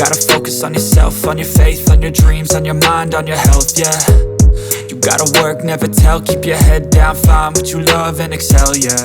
gotta focus on yourself, on your faith, on your dreams, on your mind, on your health, yeah. You gotta work, never tell, keep your head down, find what you love and excel, yeah.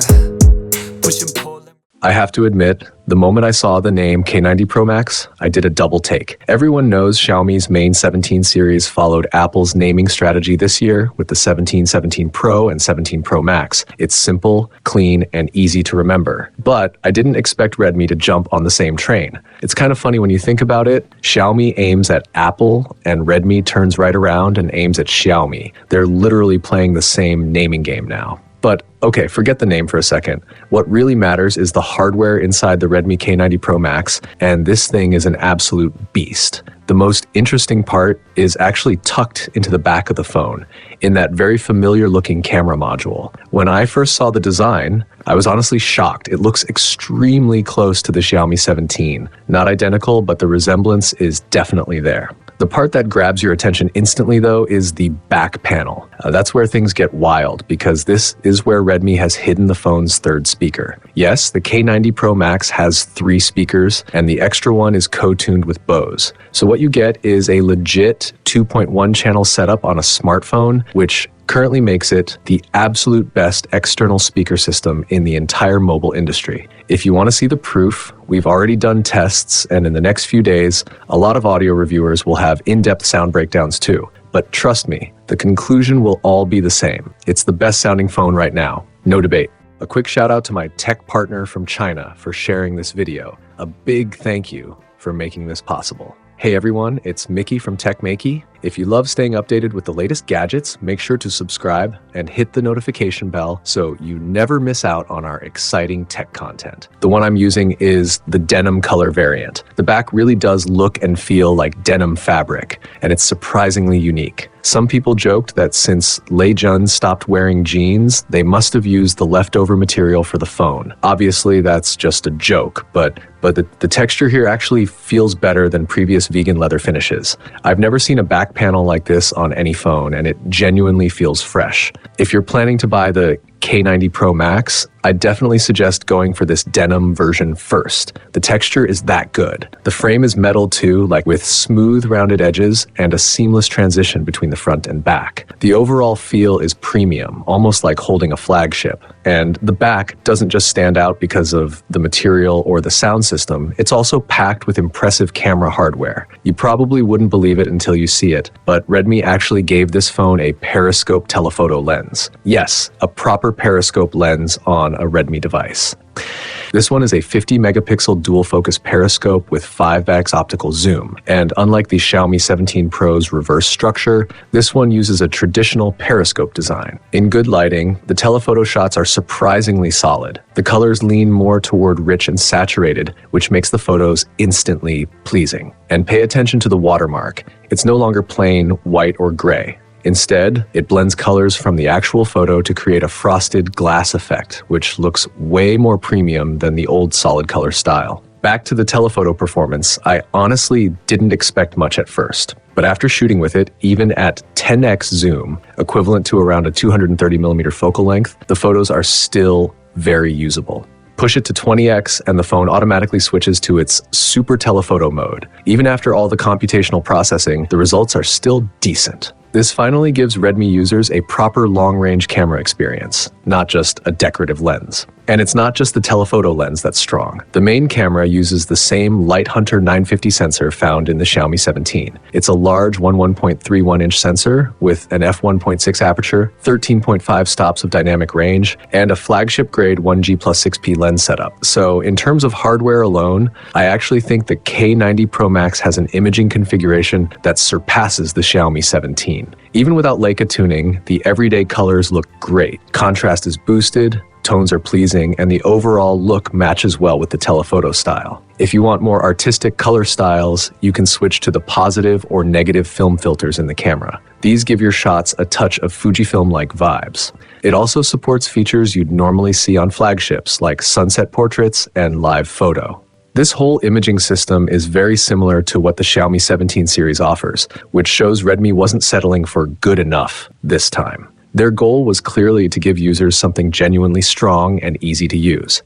Push and pull. I have to admit, the moment I saw the name K90 Pro Max, I did a double take. Everyone knows Xiaomi's main 17 series followed Apple's naming strategy this year with the 17, 17 Pro, and 17 Pro Max. It's simple, clean, and easy to remember. But I didn't expect Redmi to jump on the same train. It's kind of funny when you think about it. Xiaomi aims at Apple, and Redmi turns right around and aims at Xiaomi. They're literally playing the same naming game now. But okay, forget the name for a second. What really matters is the hardware inside the Redmi K90 Pro Max, and this thing is an absolute beast. The most interesting part is actually tucked into the back of the phone, in that very familiar looking camera module. When I first saw the design, I was honestly shocked. It looks extremely close to the Xiaomi 17. Not identical, but the resemblance is definitely there. The part that grabs your attention instantly, though, is the back panel. That's where things get wild, because this is where Redmi has hidden the phone's third speaker. Yes, the K90 Pro Max has 3 speakers, and the extra one is co-tuned with Bose. So what you get is a legit 2.1 channel setup on a smartphone, which currently makes it the absolute best external speaker system in the entire mobile industry. If you want to see the proof, we've already done tests, and in the next few days, a lot of audio reviewers will have in-depth sound breakdowns too. But trust me, the conclusion will all be the same. It's the best sounding phone right now. No debate. A quick shout out to my tech partner from China for sharing this video. A big thank you for making this possible. Hey everyone, it's Maiky from techmaiky. If you love staying updated with the latest gadgets, make sure to subscribe and hit the notification bell so you never miss out on our exciting tech content. The one I'm using is the denim color variant. The back really does look and feel like denim fabric, and it's surprisingly unique. Some people joked that since Lei Jun stopped wearing jeans, they must have used the leftover material for the phone. Obviously, that's just a joke, but the texture here actually feels better than previous vegan leather finishes. I've never seen a back panel like this on any phone, and it genuinely feels fresh. If you're planning to buy the K90 Pro Max, I definitely suggest going for this denim version first. The texture is that good. The frame is metal too, like with smooth rounded edges and a seamless transition between the front and back. The overall feel is premium, almost like holding a flagship. And the back doesn't just stand out because of the material or the sound system, it's also packed with impressive camera hardware. You probably wouldn't believe it until you see it, but Redmi actually gave this phone a periscope telephoto lens. Yes, a proper periscope lens on a Redmi device. This one is a 50 megapixel dual focus periscope with 5x optical zoom. And unlike the Xiaomi 17 Pro's reverse structure, this one uses a traditional periscope design. In good lighting, the telephoto shots are surprisingly solid. The colors lean more toward rich and saturated, which makes the photos instantly pleasing. And pay attention to the watermark. It's no longer plain white or gray. Instead, it blends colors from the actual photo to create a frosted glass effect, which looks way more premium than the old solid color style. Back to the telephoto performance, I honestly didn't expect much at first. But after shooting with it, even at 10x zoom, equivalent to around a 230mm focal length, the photos are still very usable. Push it to 20x and the phone automatically switches to its super telephoto mode. Even after all the computational processing, the results are still decent. This finally gives Redmi users a proper long-range camera experience, not just a decorative lens. And it's not just the telephoto lens that's strong. The main camera uses the same Lighthunter 950 sensor found in the Xiaomi 17. It's a large 11.31-inch sensor with an f1.6 aperture, 13.5 stops of dynamic range, and a flagship-grade 1G+6P lens setup. So in terms of hardware alone, I actually think the K90 Pro Max has an imaging configuration that surpasses the Xiaomi 17. Even without Leica tuning, the everyday colors look great. Contrast is boosted, tones are pleasing, and the overall look matches well with the telephoto style. If you want more artistic color styles, you can switch to the positive or negative film filters in the camera. These give your shots a touch of Fujifilm-like vibes. It also supports features you'd normally see on flagships like sunset portraits and live photo. This whole imaging system is very similar to what the Xiaomi 17 series offers, which shows Redmi wasn't settling for good enough this time. Their goal was clearly to give users something genuinely strong and easy to use.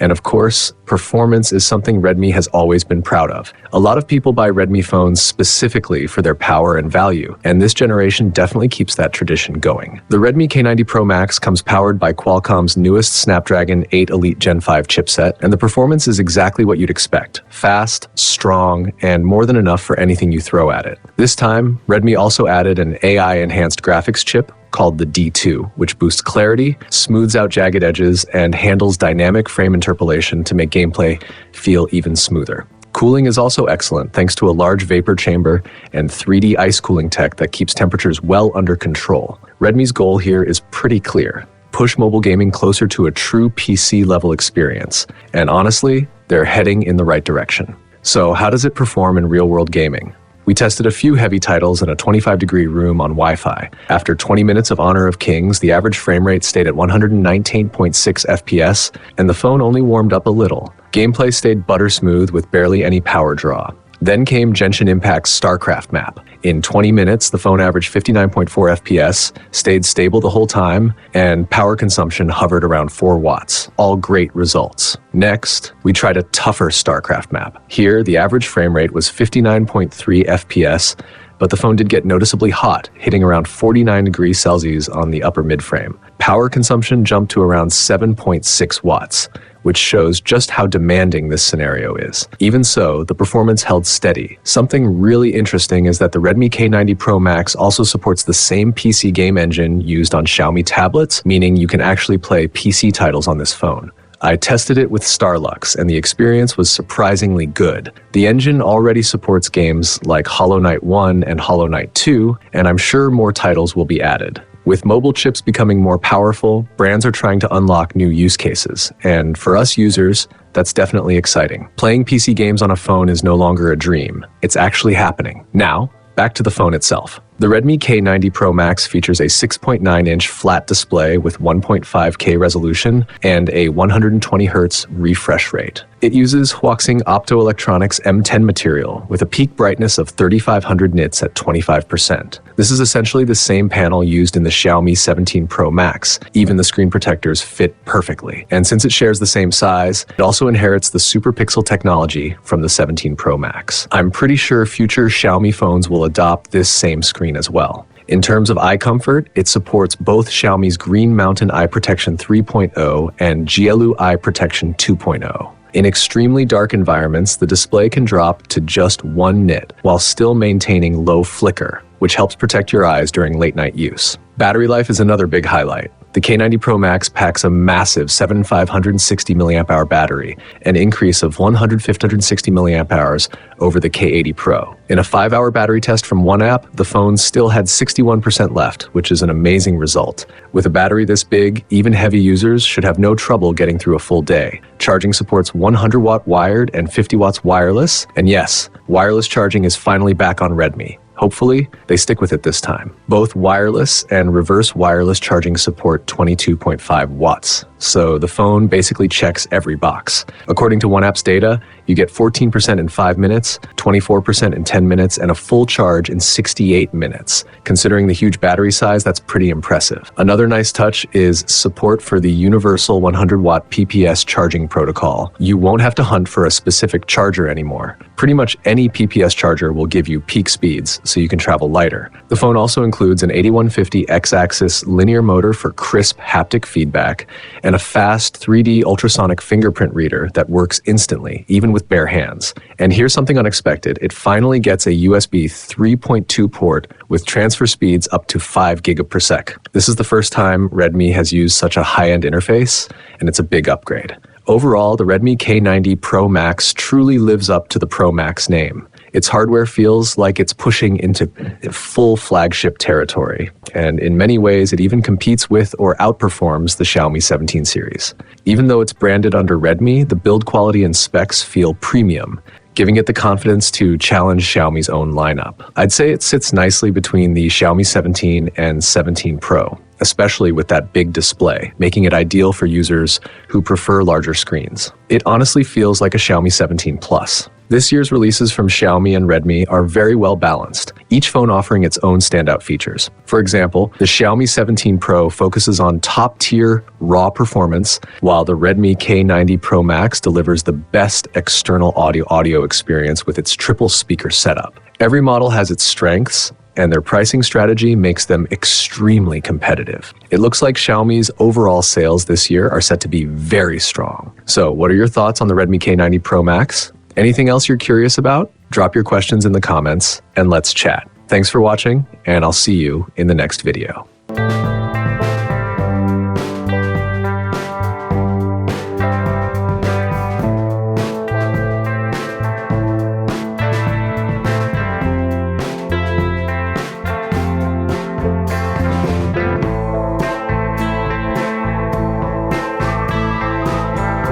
And of course, performance is something Redmi has always been proud of. A lot of people buy Redmi phones specifically for their power and value, and this generation definitely keeps that tradition going. The Redmi K90 Pro Max comes powered by Qualcomm's newest Snapdragon 8 Elite Gen 5 chipset, and the performance is exactly what you'd expect. Fast, strong, and more than enough for anything you throw at it. This time, Redmi also added an AI-enhanced graphics chip called the D2, which boosts clarity, smooths out jagged edges, and handles dynamic frame interpolation to make gameplay feel even smoother. Cooling is also excellent thanks to a large vapor chamber and 3D ice cooling tech that keeps temperatures well under control. Redmi's goal here is pretty clear: push mobile gaming closer to a true PC-level experience. And honestly, they're heading in the right direction. So how does it perform in real-world gaming? We tested a few heavy titles in a 25-degree room on Wi-Fi. After 20 minutes of Honor of Kings, the average frame rate stayed at 119.6 FPS, and the phone only warmed up a little. Gameplay stayed butter-smooth with barely any power draw. Then came Genshin Impact's StarCraft map. In 20 minutes, the phone averaged 59.4 FPS, stayed stable the whole time, and power consumption hovered around 4 watts. All great results. Next, we tried a tougher StarCraft map. Here, the average frame rate was 59.3 FPS, but the phone did get noticeably hot, hitting around 49 degrees Celsius on the upper midframe. Power consumption jumped to around 7.6 watts, which shows just how demanding this scenario is. Even so, the performance held steady. Something really interesting is that the Redmi K90 Pro Max also supports the same PC game engine used on Xiaomi tablets, meaning you can actually play PC titles on this phone. I tested it with Starlux, and the experience was surprisingly good. The engine already supports games like Hollow Knight 1 and Hollow Knight 2, and I'm sure more titles will be added. With mobile chips becoming more powerful, brands are trying to unlock new use cases, and for us users, that's definitely exciting. Playing PC games on a phone is no longer a dream. It's actually happening. Now, back to the phone itself. The Redmi K90 Pro Max features a 6.9-inch flat display with 1.5K resolution and a 120Hz refresh rate. It uses Huaxing Optoelectronics M10 material with a peak brightness of 3500 nits at 25%. This is essentially the same panel used in the Xiaomi 17 Pro Max. Even the screen protectors fit perfectly. And since it shares the same size, it also inherits the Super Pixel technology from the 17 Pro Max. I'm pretty sure future Xiaomi phones will adopt this same screen as well. In terms of eye comfort, it supports both Xiaomi's Green Mountain Eye Protection 3.0 and Jielu Eye Protection 2.0. In extremely dark environments, the display can drop to just 1 nit while still maintaining low flicker, which helps protect your eyes during late-night use. Battery life is another big highlight. The K90 Pro Max packs a massive 7560 mAh battery, an increase of 560 mAh over the K80 Pro. In a 5-hour battery test from one app, the phone still had 61% left, which is an amazing result. With a battery this big, even heavy users should have no trouble getting through a full day. Charging supports 100-watt wired and 50 watts wireless, and yes, wireless charging is finally back on Redmi. Hopefully, they stick with it this time. Both wireless and reverse wireless charging support 22.5 watts, so the phone basically checks every box. According to OneApp's data, you get 14% in 5 minutes, 24% in 10 minutes, and a full charge in 68 minutes. Considering the huge battery size, that's pretty impressive. Another nice touch is support for the universal 100-watt PPS charging protocol. You won't have to hunt for a specific charger anymore. Pretty much any PPS charger will give you peak speeds, so you can travel lighter. The phone also includes an 8150 X-axis linear motor for crisp haptic feedback and a fast 3D ultrasonic fingerprint reader that works instantly, even with bare hands. And here's something unexpected. It finally gets a USB 3.2 port with transfer speeds up to 5 gigabits/sec. This is the first time Redmi has used such a high-end interface, and it's a big upgrade. Overall, the Redmi K90 Pro Max truly lives up to the Pro Max name. Its hardware feels like it's pushing into full flagship territory, and in many ways it even competes with or outperforms the Xiaomi 17 series. Even though it's branded under Redmi, the build quality and specs feel premium, giving it the confidence to challenge Xiaomi's own lineup. I'd say it sits nicely between the Xiaomi 17 and 17 Pro, especially with that big display, making it ideal for users who prefer larger screens. It honestly feels like a Xiaomi 17 Plus. This year's releases from Xiaomi and Redmi are very well balanced, each phone offering its own standout features. For example, the Xiaomi 17 Pro focuses on top-tier raw performance, while the Redmi K90 Pro Max delivers the best external audio experience with its triple speaker setup. Every model has its strengths, and their pricing strategy makes them extremely competitive. It looks like Xiaomi's overall sales this year are set to be very strong. So, what are your thoughts on the Redmi K90 Pro Max? Anything else you're curious about? Drop your questions in the comments and let's chat. Thanks for watching, and I'll see you in the next video.